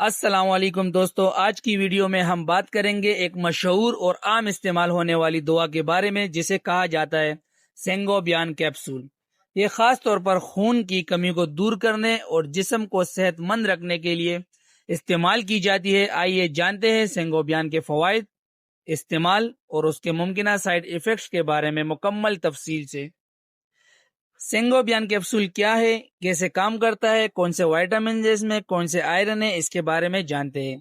السلام علیکم دوستو، آج کی ویڈیو میں ہم بات کریں گے ایک مشہور اور عام استعمال ہونے والی دوا کے بارے میں جسے کہا جاتا ہے سینگوبیان کیپسول۔ یہ خاص طور پر خون کی کمی کو دور کرنے اور جسم کو صحت مند رکھنے کے لیے استعمال کی جاتی ہے۔ آئیے جانتے ہیں سینگوبیان کے فوائد، استعمال اور اس کے ممکنہ سائیڈ ایفیکٹس کے بارے میں مکمل تفصیل سے۔ سینگوبیان کیپسول کیا ہے، کیسے کام کرتا ہے، کون سے وائٹامنز اس میں، کون سے آئرن ہے، اس کے بارے میں جانتے ہیں۔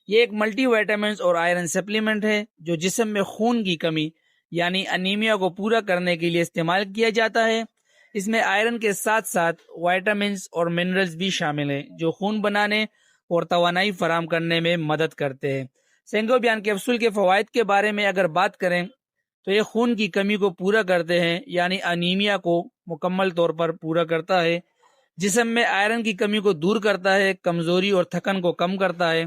یہ ایک ملٹی وائٹامنز اور آئرن سپلیمنٹ ہے جو جسم میں خون کی کمی یعنی انیمیا کو پورا کرنے کے لیے استعمال کیا جاتا ہے۔ اس میں آئرن کے ساتھ ساتھ وائٹامنز اور منرلز بھی شامل ہیں جو خون بنانے اور توانائی فراہم کرنے میں مدد کرتے ہیں۔ سینگوبیان کیپسول کے فوائد کے بارے میں اگر بات کریں تو یہ خون کی کمی کو پورا کرتے ہیں یعنی انیمیا کو مکمل طور پر پورا کرتا ہے، جسم میں آئرن کی کمی کو دور کرتا ہے، کمزوری اور تھکن کو کم کرتا ہے،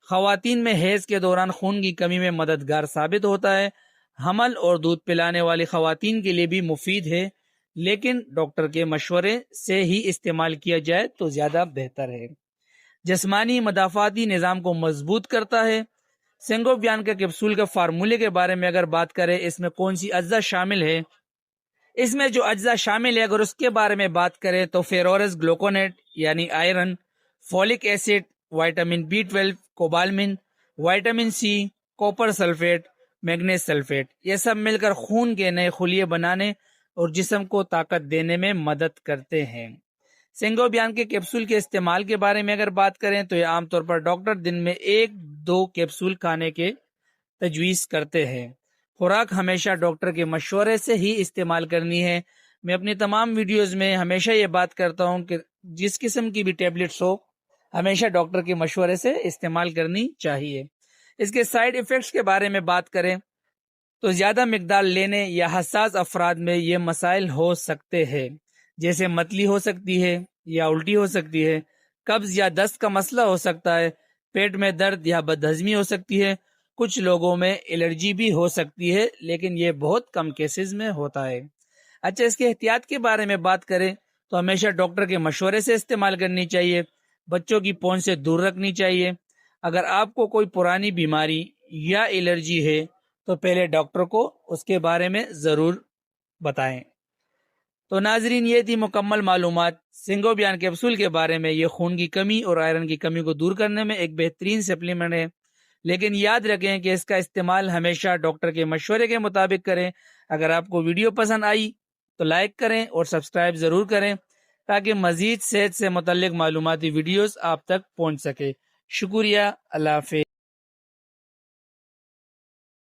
خواتین میں حیض کے دوران خون کی کمی میں مددگار ثابت ہوتا ہے، حمل اور دودھ پلانے والی خواتین کے لیے بھی مفید ہے، لیکن ڈاکٹر کے مشورے سے ہی استعمال کیا جائے تو زیادہ بہتر ہے۔ جسمانی مدافعتی نظام کو مضبوط کرتا ہے۔ سینگوبیان کے کیپسول کے فارمولے کے بارے میں اگر بات کریں، اس میں کون سی اجزاء شامل ہے، اس میں جو اجزاء شامل ہے اگر اس کے بارے میں بات کریں تو فیرورس گلوکونیٹ یعنی iron, folic acid, vitamin B12، cobalamin, vitamin C، copper sulphate, manganese sulphate, یہ سب مل کر خون کے نئے خلیے بنانے اور جسم کو طاقت دینے میں مدد کرتے ہیں۔ سینگوبیان کے کیپسول کے استعمال کے بارے میں اگر بات کریں تو یہ عام طور پر ڈاکٹر دن میں 1-2 کیپسول کھانے کے تجویز کرتے ہیں۔ خوراک ہمیشہ ڈاکٹر کے مشورے سے ہی استعمال کرنی ہے۔ میں اپنی تمام ویڈیوز میں ہمیشہ یہ بات کرتا ہوں کہ جس قسم کی بھی ٹیبلٹس ہو ہمیشہ ڈاکٹر کے مشورے سے استعمال کرنی چاہیے۔ اس کے سائیڈ ایفیکٹس کے بارے میں بات کریں تو زیادہ مقدار لینے یا حساس افراد میں یہ مسائل ہو سکتے ہیں، جیسے متلی ہو سکتی ہے یا الٹی ہو سکتی ہے، قبض یا دست کا مسئلہ ہو سکتا ہے، پیٹ میں درد یا بدہضمی ہو سکتی ہے، کچھ لوگوں میں الرجی بھی ہو سکتی ہے، لیکن یہ بہت کم کیسز میں ہوتا ہے۔ اچھا، اس کے احتیاط کے بارے میں بات کریں تو ہمیشہ ڈاکٹر کے مشورے سے استعمال کرنی چاہیے، بچوں کی پہنچ سے دور رکھنی چاہیے۔ اگر آپ کو کوئی پرانی بیماری یا الرجی ہے تو پہلے ڈاکٹر کو اس کے بارے میں ضرور بتائیں۔ تو ناظرین، یہ تھی مکمل معلومات سینگوبیان کیپسول کے بارے میں۔ یہ خون کی کمی اور آئرن کی کمی کو دور کرنے میں ایک بہترین سپلیمنٹ ہے، لیکن یاد رکھیں کہ اس کا استعمال ہمیشہ ڈاکٹر کے مشورے کے مطابق کریں۔ اگر آپ کو ویڈیو پسند آئی تو لائک کریں اور سبسکرائب ضرور کریں تاکہ مزید صحت سے متعلق معلوماتی ویڈیوز آپ تک پہنچ سکے۔ شکریہ، اللہ حافظ۔